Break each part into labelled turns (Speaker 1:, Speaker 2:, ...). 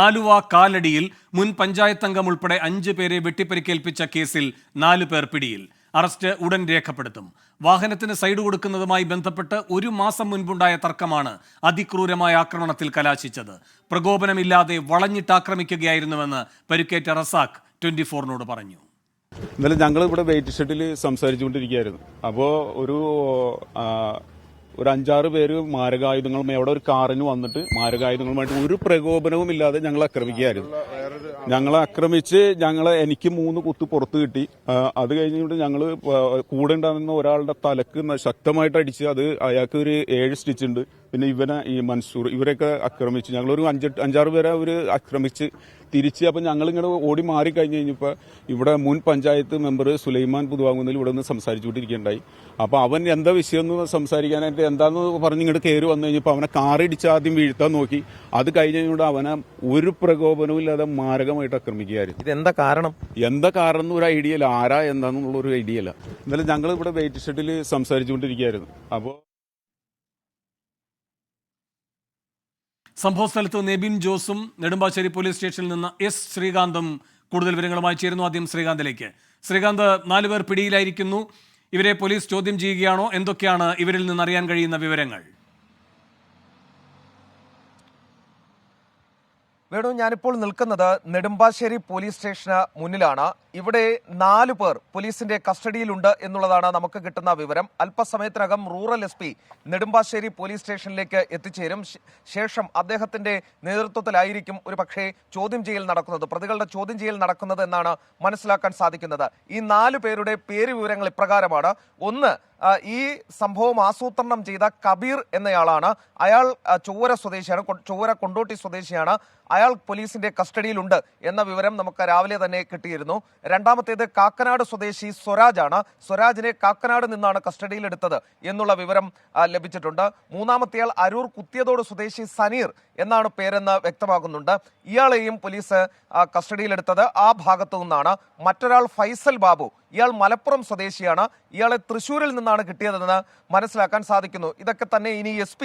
Speaker 1: ആലുവ കാലടിയിൽ മുൻ പഞ്ചായത്ത് അംഗം ഉൾപ്പെടെ 5 പേരെ വെട്ടിപ്പരിക്കേൽപ്പിച്ച കേസിൽ 4 പേർ പിടിയിൽ. അറസ്റ്റ് ഉടൻ രേഖപ്പെടുത്തും. വാഹനത്തിന് സൈഡ് കൊടുക്കുന്നതുമായി ബന്ധപ്പെട്ട് 1 മാസം മുൻപുണ്ടായ തർക്കമാണ് അതിക്രൂരമായ ആക്രമണത്തിൽ കലാശിച്ചത്. പ്രകോപനമില്ലാതെ വളഞ്ഞിട്ടാക്രമിക്കുകയായിരുന്നുവെന്ന് പരിക്കേറ്റ റസാഖ് 24-നോട് പറഞ്ഞു.
Speaker 2: ഇന്നലെ ഞങ്ങൾ ഇവിടെ വെയിറ്റ് ഷെഡിൽ സംസാരിച്ചുകൊണ്ടിരിക്കുകയായിരുന്നു. അപ്പോൾ ഒരു 5-6 പേര് മാരകായുധങ്ങളുമായി അവിടെ ഒരു കാറിന് വന്നിട്ട് മാരകായുധങ്ങളുമായിട്ട് ഒരു പ്രകോപനവും ഇല്ലാതെ ഞങ്ങൾ ആക്രമിക്കുകയായിരുന്നു. ഞങ്ങളെ ആക്രമിച്ച് എനിക്ക് 3 കുത്ത് പുറത്ത് കിട്ടി. അത് കഴിഞ്ഞിട്ട് ഞങ്ങൾ കൂടെ ഉണ്ടാകുന്ന ഒരാളുടെ തലക്ക് ശക്തമായിട്ട് അടിച്ച് അയാൾക്ക് ഒരു 7 സ്റ്റിച്ച് ഉണ്ട്. പിന്നെ ഈ മൻസൂർ ഇവരെയൊക്കെ ആക്രമിച്ച് ഞങ്ങളൊരു 5-6 പേരെ അവർ ആക്രമിച്ച് തിരിച്ച്. അപ്പം ഞങ്ങളിങ്ങനെ ഓടി മാറി കഴിഞ്ഞപ്പോൾ ഇവിടെ മുൻ പഞ്ചായത്ത് മെമ്പർ സുലൈമാൻ പുതുവാങ്ങുന്നതിൽ ഇവിടെ നിന്ന് സംസാരിച്ചുകൊണ്ടിരിക്കുകയുണ്ടായി. അപ്പോൾ അവൻ എന്താ വിഷയം എന്ന് സംസാരിക്കാനായിട്ട് എന്താന്ന് പറഞ്ഞ് ഇങ്ങോട്ട് കയറി വന്നു കഴിഞ്ഞപ്പോൾ അവനെ കാറിടിച്ച് ആദ്യം വീഴ്ത്താൻ നോക്കി. അത് കഴിഞ്ഞുകൊണ്ട് അവനെ ഒരു പ്രകോപനവും ഇല്ലാതെ മാരകമായിട്ട് ആക്രമിക്കുകയായിരുന്നു.
Speaker 3: എന്താ കാരണം
Speaker 2: എന്ന് ഒരു ഐഡിയ ഇല്ല, ആരാ എന്താന്നുള്ള ഒരു ഐഡിയ ഇല്ല. ഇന്നലെ ഞങ്ങൾ ഇവിടെ വെയിറ്റ് ഷെഡിൽ സംസാരിച്ചുകൊണ്ടിരിക്കുകയായിരുന്നു. അപ്പോൾ
Speaker 1: സംഭവസ്ഥലത്ത് നെബിൻ ജോസും നെടുമ്പാശ്ശേരി പോലീസ് സ്റ്റേഷനിൽ നിന്ന് എസ് ശ്രീകാന്തും കൂടുതൽ വിവരങ്ങളുമായി ചേരുന്നു. ആദ്യം ശ്രീകാന്തിലേക്ക്. ശ്രീകാന്ത്, 4 പേർ പിടിയിലായിരിക്കുന്നു. ഇവരെ പോലീസ് ചോദ്യം ചെയ്യുകയാണോ? എന്തൊക്കെയാണ് ഇവരിൽ നിന്ന് അറിയാൻ കഴിയുന്ന വിവരങ്ങൾ?
Speaker 3: വേണു, ഞാനിപ്പോൾ നിൽക്കുന്നത് നെടുമ്പാശ്ശേരി പോലീസ് സ്റ്റേഷന് മുന്നിലാണ്. ഇവിടെ 4 പേർ പോലീസിന്റെ കസ്റ്റഡിയിലുണ്ട് എന്നുള്ളതാണ് നമുക്ക് കിട്ടുന്ന വിവരം. അല്പസമയത്തിനകം റൂറൽ SP നെടുമ്പാശ്ശേരി പോലീസ് സ്റ്റേഷനിലേക്ക് എത്തിച്ചേരും. ശേഷം അദ്ദേഹത്തിന്റെ നേതൃത്വത്തിലായിരിക്കും ഒരു പക്ഷേ ചോദ്യം ചെയ്യൽ നടക്കുന്നത്, പ്രതികളുടെ ചോദ്യം ചെയ്യൽ നടക്കുന്നത് എന്നാണ് മനസ്സിലാക്കാൻ സാധിക്കുന്നത്. ഈ 4 പേരുടെ പേര് വിവരങ്ങൾ ഇപ്രകാരമാണ്. ഒന്ന്, ഈ സംഭവം ആസൂത്രണം ചെയ്ത കബീർ എന്നയാളാണ്. അയാൾ ചൊവ്വര സ്വദേശിയാണ്, ചൊവ്വര കൊണ്ടോട്ടി സ്വദേശിയാണ്. അയാൾ പോലീസിന്റെ കസ്റ്റഡിയിലുണ്ട് എന്ന വിവരം നമുക്ക് രാവിലെ തന്നെ കിട്ടിയിരുന്നു. രണ്ടാമത്തേത് കാക്കനാട് സ്വദേശി സ്വരാജാണ്. സ്വരാജിനെ കാക്കനാട് നിന്നാണ് കസ്റ്റഡിയിലെടുത്തത് എന്നുള്ള വിവരം ലഭിച്ചിട്ടുണ്ട്. മൂന്നാമത്തെയാൾ അരൂർ കുത്തിയതോട് സ്വദേശി സനീർ എന്നാണ് പേരെന്ന് വ്യക്തമാകുന്നുണ്ട്. ഇയാളെയും പോലീസ് കസ്റ്റഡിയിലെടുത്തത് ആ ഭാഗത്തു നിന്നാണ്. മറ്റൊരാൾ ഫൈസൽ ബാബു, ഇയാൾ മലപ്പുറം സ്വദേശിയാണ്. ഇയാളെ തൃശ്ശൂരിൽ നിന്നാണ് കിട്ടിയതെന്ന് മനസ്സിലാക്കാൻ സാധിക്കുന്നു. ഇതൊക്കെ തന്നെ ഇനി SP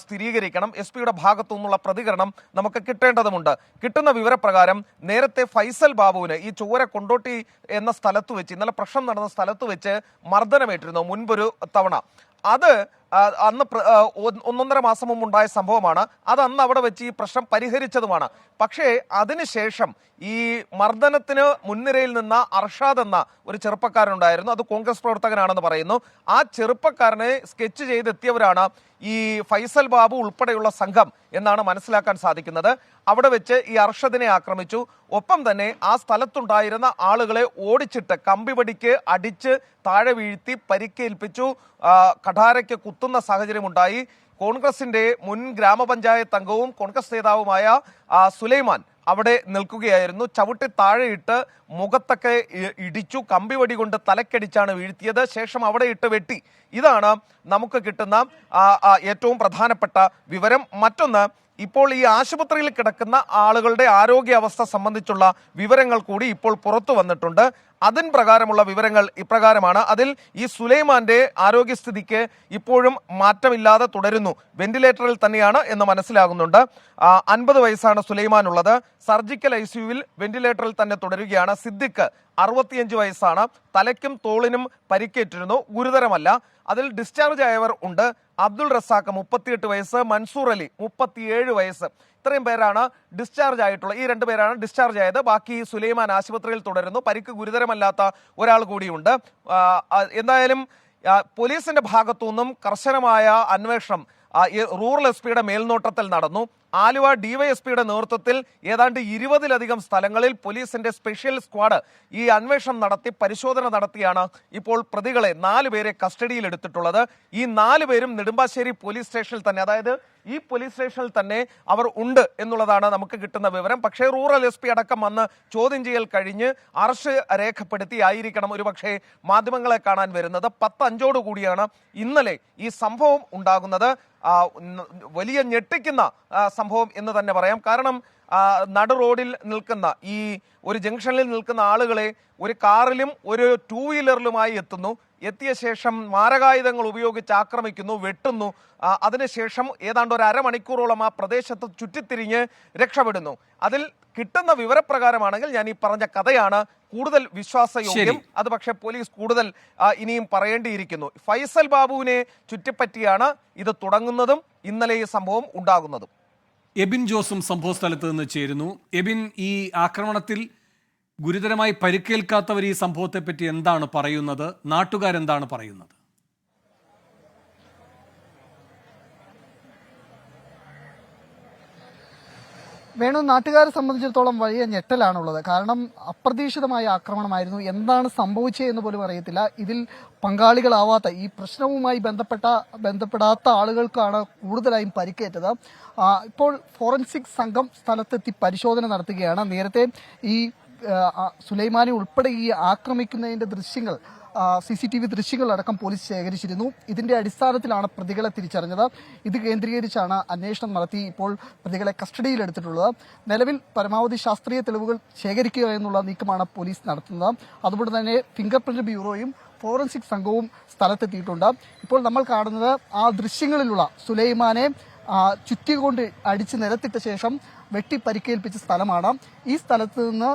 Speaker 3: സ്ഥിരീകരിക്കണം. SP-യുടെ ഭാഗത്തു നിന്നുള്ള പ്രതികരണം നമുക്ക് കിട്ടേണ്ടതുണ്ട്. കിട്ടുന്ന വിവരപ്രകാരം നേരത്തെ ഫൈസൽ ബാബുവിന് ഈ ചൊവ്വര കൊണ്ടോട്ടി എന്ന സ്ഥലത്ത് വെച്ച്, ഇന്നലെ പ്രശ്നം നടന്ന സ്ഥലത്ത് വെച്ച് മർദ്ദനമേറ്റിരുന്നു മുൻപൊരു തവണ. അത് അന്ന് 1.5 മാസം മുമ്പുണ്ടായ സംഭവമാണ്. അത് അന്ന് അവിടെ വെച്ച് ഈ പ്രശ്നം പരിഹരിച്ചതുമാണ്. പക്ഷേ അതിനുശേഷം ഈ മർദ്ദനത്തിന് മുൻനിരയിൽ നിന്ന അർഷാദ് എന്ന ഒരു ചെറുപ്പക്കാരനുണ്ടായിരുന്നു. അത് കോൺഗ്രസ് പ്രവർത്തകനാണെന്ന് പറയുന്നു. ആ ചെറുപ്പക്കാരനെ സ്കെച്ച് ചെയ്തെത്തിയവരാണ് ഈ ഫൈസൽ ബാബു ഉൾപ്പെടെയുള്ള സംഘം എന്നാണ് മനസ്സിലാക്കാൻ സാധിക്കുന്നത്. അവിടെ വെച്ച് ഈ അർഷദിനെ ആക്രമിച്ചു. ഒപ്പം തന്നെ ആ സ്ഥലത്തുണ്ടായിരുന്ന ആളുകളെ ഓടിച്ചിട്ട് കമ്പിവടിക്ക് അടിച്ച് താഴെ വീഴ്ത്തി പരിക്കേൽപ്പിച്ചു. കഠാരയ്ക്ക് കുത്തുന്ന സാഹചര്യമുണ്ടായി. കോൺഗ്രസിന്റെ മുൻ ഗ്രാമപഞ്ചായത്ത് അംഗവും കോൺഗ്രസ് നേതാവുമായ സുലൈമാൻ അവിടെ നിൽക്കുകയായിരുന്നു. ചവിട്ടി താഴെയിട്ട് മുഖത്തൊക്കെ ഇടിച്ചു. കമ്പിവടി കൊണ്ട് തലക്കടിച്ചാണ് വീഴ്ത്തിയത്. ശേഷം അവിടെ ഇട്ട് വെട്ടി. ഇതാണ് നമുക്ക് കിട്ടുന്ന ഏറ്റവും പ്രധാനപ്പെട്ട വിവരം. മറ്റൊന്ന്, ഇപ്പോൾ ഈ ആശുപത്രിയിൽ കിടക്കുന്ന ആളുകളുടെ ആരോഗ്യാവസ്ഥ സംബന്ധിച്ചുള്ള വിവരങ്ങൾ കൂടി ഇപ്പോൾ പുറത്തു വന്നിട്ടുണ്ട്. അതിൻ പ്രകാരമുള്ള വിവരങ്ങൾ ഇപ്രകാരമാണ്. അതിൽ ഈ സുലൈമാന്റെ ആരോഗ്യസ്ഥിതിക്ക് ഇപ്പോഴും മാറ്റമില്ലാതെ തുടരുന്നു. വെന്റിലേറ്ററിൽ തന്നെയാണ് എന്ന് മനസ്സിലാകുന്നുണ്ട്. 50 വയസ്സാണ് സുലൈമാൻ ഉള്ളത്. സർജിക്കൽ ICUവിൽ വെന്റിലേറ്ററിൽ തന്നെ തുടരുകയാണ്. സിദ്ദിഖ് 65 വയസ്സാണ്. തലയ്ക്കും തോളിനും പരിക്കേറ്റിരുന്നു, ഗുരുതരമല്ല. അതിൽ ഡിസ്ചാർജ് ആയവർ ഉണ്ട്. അബ്ദുൾ റസാഖ് 38 വയസ്സ്, മൻസൂർ അലി 37 വയസ്സ്. ഇത്രയും പേരാണ് ഡിസ്ചാർജ് ആയിട്ടുള്ളത്. ഈ 2 പേരാണ് ഡിസ്ചാർജ് ആയത്. ബാക്കി സുലൈമാൻ ആശുപത്രിയിൽ തുടരുന്നു. പരിക്ക് ഗുരുതരമല്ലാത്ത ഒരാൾ കൂടിയുണ്ട്. എന്തായാലും പോലീസിന്റെ ഭാഗത്തു നിന്നും കർശനമായ അന്വേഷണം റൂറൽ SP-യുടെ മേൽനോട്ടത്തിൽ നടന്നു. ആലുവ DYSP-യുടെ നേതൃത്വത്തിൽ ഏതാണ്ട് 20-ലധികം സ്ഥലങ്ങളിൽ പോലീസിന്റെ സ്പെഷ്യൽ സ്ക്വാഡ് ഈ അന്വേഷണം നടത്തി പരിശോധന നടത്തിയാണ് ഇപ്പോൾ പ്രതികളെ 4 പേരെ കസ്റ്റഡിയിൽ എടുത്തിട്ടുള്ളത്. ഈ 4 പേരും നെടുമ്പാശ്ശേരി പോലീസ് സ്റ്റേഷനിൽ തന്നെ, അതായത് ഈ പോലീസ് സ്റ്റേഷനിൽ തന്നെ അവർ ഉണ്ട് എന്നുള്ളതാണ് നമുക്ക് കിട്ടുന്ന വിവരം. പക്ഷേ റൂറൽ SP അടക്കം വന്ന് ചോദ്യം ചെയ്യൽ കഴിഞ്ഞ് അറസ്റ്റ് രേഖപ്പെടുത്തി ആയിരിക്കണം ഒരു പക്ഷേ മാധ്യമങ്ങളെ കാണാൻ വരുന്നത്. 10:05 കൂടിയാണ് ഇന്നലെ ഈ സംഭവം ഉണ്ടാകുന്നത്. വലിയ ഞെട്ടിക്കുന്ന സംഭവം എന്ന് തന്നെ പറയാം. കാരണം നടു റോഡിൽ നിൽക്കുന്ന ഈ ഒരു ജംഗ്ഷനിൽ നിൽക്കുന്ന ആളുകളെ ഒരു കാറിലും ഒരു 2 വീലറിലുമായി എത്തിയ ശേഷം മാരകായുധങ്ങൾ ഉപയോഗിച്ച് ആക്രമിക്കുന്നു, വെട്ടുന്നു. അതിനുശേഷം ഏതാണ്ട് ഒരു അരമണിക്കൂറോളം ആ പ്രദേശത്ത് ചുറ്റിത്തിരിഞ്ഞ് രക്ഷപ്പെടുന്നു. അതിൽ കിട്ടുന്ന വിവരപ്രകാരമാണെങ്കിൽ ഞാൻ ഈ പറഞ്ഞ കഥയാണ് കൂടുതൽ വിശ്വാസയോഗ്യം. അത് പക്ഷേ പോലീസ് കൂടുതൽ ഇനിയും പറയേണ്ടിയിരിക്കുന്നു. ഫൈസൽ ബാബുവിനെ ചുറ്റിപ്പറ്റിയാണ് ഇത് തുടങ്ങുന്നതും ഇന്നലെ ഈ സംഭവം ഉണ്ടാകുന്നതും.
Speaker 1: എബിൻ ജോസും സംഭവ സ്ഥലത്ത് നിന്ന് ചേരുന്നു. എബിൻ, ഈ ആക്രമണത്തിൽ ഗുരുതരമായി പരിക്കേൽക്കാത്തവർ ഈ സംഭവത്തെപ്പറ്റി എന്താണ് പറയുന്നത്? നാട്ടുകാരെന്താണ് പറയുന്നത്?
Speaker 4: വേണു, നാട്ടുകാരെ സംബന്ധിച്ചിടത്തോളം വലിയ ഞെട്ടലാണുള്ളത്. കാരണം അപ്രതീക്ഷിതമായ ആക്രമണമായിരുന്നു. എന്താണ് സംഭവിച്ചതെന്ന് പോലും അറിയത്തില്ല. ഇതിൽ പങ്കാളികളാവാത്ത, ഈ പ്രശ്നവുമായി ബന്ധപ്പെടാത്ത ആളുകൾക്കാണ് കൂടുതലായും പരിക്കേറ്റത്. ഇപ്പോൾ ഫോറൻസിക് സംഘം സ്ഥലത്തെത്തി പരിശോധന നടത്തുകയാണ്. നേരത്തെ ഈ സുലൈമാനി ഉൾപ്പെടെ ഈ ആക്രമിക്കുന്നതിന്റെ ദൃശ്യങ്ങൾ, CCTV ദൃശ്യങ്ങളടക്കം പോലീസ് ശേഖരിച്ചിരുന്നു. ഇതിന്റെ അടിസ്ഥാനത്തിലാണ് പ്രതികളെ തിരിച്ചറിഞ്ഞത്. ഇത് കേന്ദ്രീകരിച്ചാണ് അന്വേഷണം നടത്തി ഇപ്പോൾ പ്രതികളെ കസ്റ്റഡിയിലെടുത്തിട്ടുള്ളത്. നിലവിൽ പരമാവധി ശാസ്ത്രീയ തെളിവുകൾ ശേഖരിക്കുക എന്നുള്ള നീക്കമാണ് പോലീസ് നടത്തുന്നത്. അതുകൊണ്ട് തന്നെ ഫിംഗർ പ്രിന്റ് ബ്യൂറോയും ഫോറൻസിക് സംഘവും സ്ഥലത്തെത്തിയിട്ടുണ്ട്. ഇപ്പോൾ നമ്മൾ കാണുന്നത് ആ ദൃശ്യങ്ങളിലുള്ള സുലൈമാനെ ചുറ്റികൊണ്ട് അടിച്ച് നിരത്തിട്ട ശേഷം വെട്ടി പരിക്കേൽപ്പിച്ച സ്ഥലമാണ്. ഈ സ്ഥലത്ത് നിന്ന്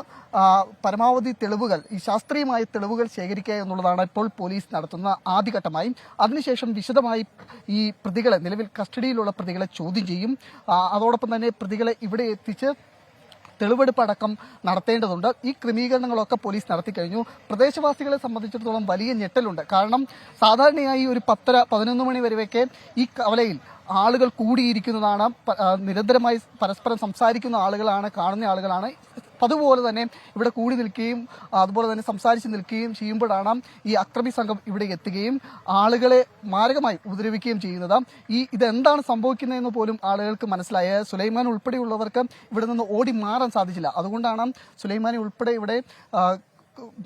Speaker 4: പരമാവധി തെളിവുകൾ, ഈ ശാസ്ത്രീയമായ തെളിവുകൾ ശേഖരിക്കുക എന്നുള്ളതാണ് ഇപ്പോൾ പോലീസ് നടത്തുന്ന ആദ്യഘട്ടമായി. അതിനുശേഷം വിശദമായി ഈ പ്രതികളെ, നിലവിൽ കസ്റ്റഡിയിലുള്ള പ്രതികളെ ചോദ്യം ചെയ്യും. അതോടൊപ്പം തന്നെ പ്രതികളെ ഇവിടെ എത്തിച്ച് തെളിവെടുപ്പ് അടക്കം നടത്തേണ്ടതുണ്ട്. ഈ ക്രമീകരണങ്ങളൊക്കെ പോലീസ് നടത്തിക്കഴിഞ്ഞു. പ്രദേശവാസികളെ സംബന്ധിച്ചിടത്തോളം വലിയ ഞെട്ടലുണ്ട്. കാരണം സാധാരണയായി ഒരു 10-11 മണി വരെയൊക്കെ ഈ കവലയിൽ ആളുകൾ കൂടിയിരിക്കുന്നതാണ്. നിരന്തരമായി പരസ്പരം സംസാരിക്കുന്ന ആളുകളാണ്, കാണുന്ന ആളുകളാണ്. അതുപോലെ തന്നെ ഇവിടെ കൂടി നിൽക്കുകയും അതുപോലെ തന്നെ സംസാരിച്ച് നിൽക്കുകയും ചെയ്യുമ്പോഴാണ് ഈ അക്രമി സംഘം ഇവിടെ എത്തുകയും ആളുകളെ മാരകമായി ഉപദ്രവിക്കുകയും ചെയ്യുന്നത്. ഇതെന്താണ് സംഭവിക്കുന്നതെന്ന് പോലും ആളുകൾക്ക് മനസ്സിലായ സുലൈമാൻ ഉൾപ്പെടെയുള്ളവർക്ക് ഇവിടെ നിന്ന് ഓടി മാറാൻ സാധിച്ചില്ല. അതുകൊണ്ടാണ് സുലൈമാനെ ഉൾപ്പെടെ ഇവിടെ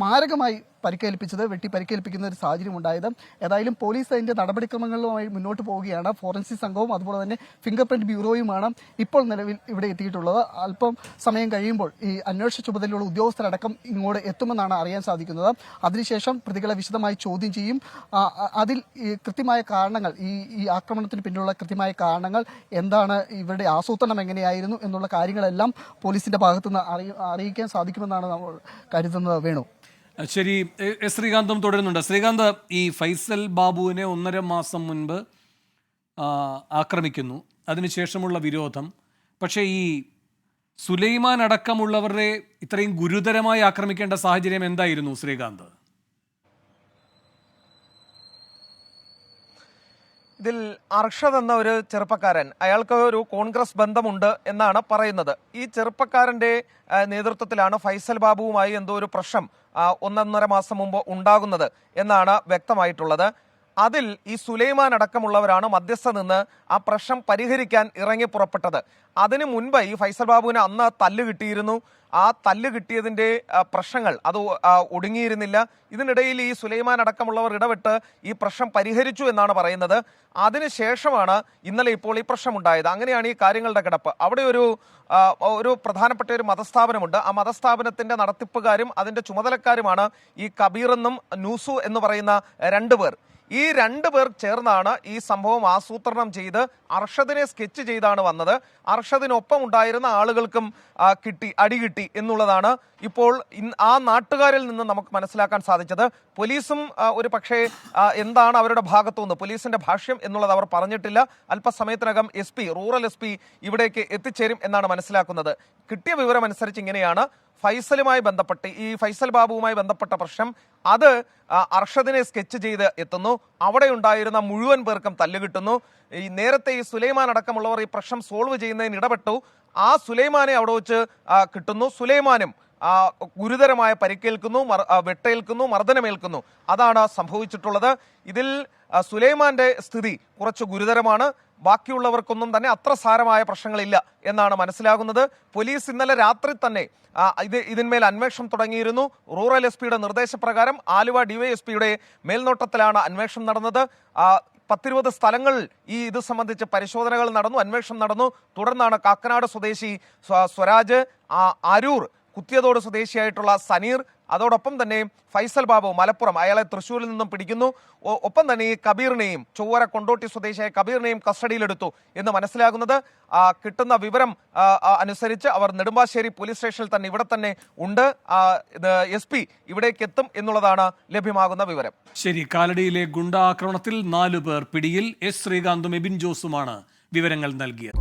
Speaker 4: മാരകമായി വെട്ടി പരിക്കേൽപ്പിക്കുന്ന ഒരു സാഹചര്യം ഉണ്ടായത്. ഏതായാലും പോലീസ് അതിന്റെ നടപടിക്രമങ്ങളുമായി മുന്നോട്ട് പോവുകയാണ്. ഫോറൻസിക് സംഘവും അതുപോലെ തന്നെ ഫിംഗർ പ്രിന്റ് ബ്യൂറോയുമാണ് ഇപ്പോൾ നിലവിൽ ഇവിടെ എത്തിയിട്ടുള്ളത്. അല്പം സമയം കഴിയുമ്പോൾ ഈ അന്വേഷണ ചുമതലയുള്ള ഉദ്യോഗസ്ഥരടക്കം ഇങ്ങോട്ട് എത്തുമെന്നാണ് അറിയാൻ സാധിക്കുന്നത്. അതിനുശേഷം പ്രതികളെ വിശദമായി ചോദ്യം ചെയ്യും. അതിൽ കൃത്യമായ കാരണങ്ങൾ, ഈ ആക്രമണത്തിന് പിന്നിലുള്ള കൃത്യമായ കാരണങ്ങൾ എന്താണ്, ഇവരുടെ ആസൂത്രണം എങ്ങനെയായിരുന്നു എന്നുള്ള കാര്യങ്ങളെല്ലാം പോലീസിന്റെ ഭാഗത്തുനിന്ന് അറിയിക്കാൻ സാധിക്കുമെന്നാണ് നമ്മൾ കരുതുന്നത്. വേണു,
Speaker 1: ശരി. ശ്രീകാന്തും തുടരുന്നുണ്ട്. ശ്രീകാന്ത്, ഈ ഫൈസൽ ബാബുവിനെ 1.5 മാസം മുൻപ് ആക്രമിക്കുന്നു, അതിനുശേഷമുള്ള വിരോധം. പക്ഷേ ഈ സുലൈമാൻ അടക്കമുള്ളവരെ ഇത്രയും ഗുരുതരമായി ആക്രമിക്കേണ്ട സാഹചര്യം എന്തായിരുന്നു ശ്രീകാന്ത്?
Speaker 3: ഇതിൽ അർഷദ് എന്ന ഒരു ചെറുപ്പക്കാരൻ, അയാൾക്ക് ഒരു കോൺഗ്രസ് ബന്ധമുണ്ട് എന്നാണ് പറയുന്നത്. ഈ ചെറുപ്പക്കാരന്റെ നേതൃത്വത്തിലാണ് ഫൈസൽ ബാബുവുമായി എന്തോ ഒരു പ്രശ്നം 1.5 മാസം മുമ്പ് ഉണ്ടാകുന്നത് എന്നാണ് വ്യക്തമായിട്ടുള്ളത്. അതിൽ ഈ സുലൈമാൻ അടക്കമുള്ളവരാണ് മധ്യസ്ഥ നിന്ന് ആ പ്രശ്നം പരിഹരിക്കാൻ ഇറങ്ങി പുറപ്പെട്ടത്. അതിനു മുൻപ് ഈ ഫൈസൽ ബാബുവിന് അന്ന് തല്ല് കിട്ടിയിരുന്നു. ആ തല്ല് കിട്ടിയതിന്റെ പ്രശ്നങ്ങൾ അത് ഒടുങ്ങിയിരുന്നില്ല. ഇതിനിടയിൽ ഈ സുലൈമാൻ അടക്കമുള്ളവർ ഇടപെട്ട് ഈ പ്രശ്നം പരിഹരിച്ചു എന്നാണ് പറയുന്നത്. അതിനുശേഷമാണ് ഇന്നലെ ഇപ്പോൾ ഈ പ്രശ്നമുണ്ടായത്. അങ്ങനെയാണ് ഈ കാര്യങ്ങളുടെ കിടപ്പ്. അവിടെ ഒരു പ്രധാനപ്പെട്ട ഒരു മതസ്ഥാപനമുണ്ട്. ആ മതസ്ഥാപനത്തിന്റെ നടത്തിപ്പുകാരും അതിന്റെ ചുമതലക്കാരുമാണ് ഈ കബീർ എന്നും നൂസു എന്ന് പറയുന്ന 2 പേർ. ഈ 2 പേർ ചേർന്നാണ് ഈ സംഭവം ആസൂത്രണം ചെയ്ത് അർഷദിനെ സ്കെച്ച് ചെയ്താണ് വന്നത്. അർഷദിനൊപ്പം ഉണ്ടായിരുന്ന ആളുകൾക്കും അടികിട്ടി എന്നുള്ളതാണ് ഇപ്പോൾ ആ നാട്ടുകാരിൽ നിന്ന് നമുക്ക് മനസ്സിലാക്കാൻ സാധിച്ചത്. പോലീസും ഒരു പക്ഷേ എന്താണ് അവരുടെ ഭാഗത്തുനിന്ന് പോലീസിന്റെ ഭാഷ്യം എന്നുള്ളത് അവർ പറഞ്ഞിട്ടില്ല. അല്പസമയത്തിനകം റൂറൽ SP ഇവിടേക്ക് എത്തിച്ചേരും എന്നാണ് മനസ്സിലാക്കുന്നത്. കിട്ടിയ വിവരം അനുസരിച്ച് ഇങ്ങനെയാണ്. ഫൈസലുമായി ബന്ധപ്പെട്ട്, ഈ ഫൈസൽ ബാബുവുമായി ബന്ധപ്പെട്ട പ്രശ്നം, അത് അർഷദിനെ സ്കെച്ച് ചെയ്ത് എത്തുന്നു. അവിടെ ഉണ്ടായിരുന്ന മുഴുവൻ പേർക്കും തല്ലുകിട്ടുന്നു. ഈ നേരത്തെ ഈ സുലൈമാൻ അടക്കമുള്ളവർ ഈ പ്രശ്നം സോൾവ് ചെയ്യുന്നതിന് ഇടപെട്ടു. ആ സുലൈമാനെ അവിടെ വെച്ച് കിട്ടുന്നു. സുലൈമാനും ഗുരുതരമായ പരിക്കേൽക്കുന്നു, വെട്ടേൽക്കുന്നു, മർദ്ദനമേൽക്കുന്നു. അതാണ് സംഭവിച്ചിട്ടുള്ളത്. ഇതിൽ സുലൈമാന്റെ സ്ഥിതി കുറച്ച് ഗുരുതരമാണ്. ബാക്കിയുള്ളവർക്കൊന്നും തന്നെ അത്ര സാരമായ പ്രശ്നങ്ങളില്ല എന്നാണ് മനസ്സിലാകുന്നത്. പോലീസ് ഇന്നലെ രാത്രി തന്നെ ഇതിന്മേൽ അന്വേഷണം തുടങ്ങിയിരുന്നു. റൂറൽ SP യുടെ നിർദ്ദേശപ്രകാരം ആലുവ DYSP യുടെ മേൽനോട്ടത്തിലാണ് അന്വേഷണം നടന്നത്. 10-20 സ്ഥലങ്ങൾ ഇത് സംബന്ധിച്ച് പരിശോധനകൾ നടന്നു, അന്വേഷണം നടന്നു. തുടർന്നാണ് കാക്കനാട് സ്വദേശി സ്വരാജ്, അരൂർ കുത്തിയതോട് സ്വദേശിയായിട്ടുള്ള സനീർ, അതോടൊപ്പം തന്നെ ഫൈസൽ ബാബു മലപ്പുറം, അയാളെ തൃശ്ശൂരിൽ നിന്നും പിടിക്കുന്നു. ഒപ്പം തന്നെ ഈ കബീറിനെയും, ചൊവ്വര കൊണ്ടോട്ടി സ്വദേശിയായ കബീറിനെയും കസ്റ്റഡിയിലെടുത്തു എന്ന് മനസ്സിലാകുന്നത്. കിട്ടുന്ന വിവരം അനുസരിച്ച് അവർ നെടുമ്പാശ്ശേരി പോലീസ് സ്റ്റേഷനിൽ തന്നെ ഇവിടെ തന്നെ ഉണ്ട്. SP ഇവിടേക്ക് എത്തും എന്നുള്ളതാണ് ലഭ്യമാകുന്ന വിവരം.
Speaker 1: ശരി, കാലടിയിലെ ഗുണ്ടാക്രമണത്തിൽ 4 പേർ പിടിയിൽ. S ശ്രീകാന്തും എബിൻ ജോസുമാണ് വിവരങ്ങൾ നൽകിയത്.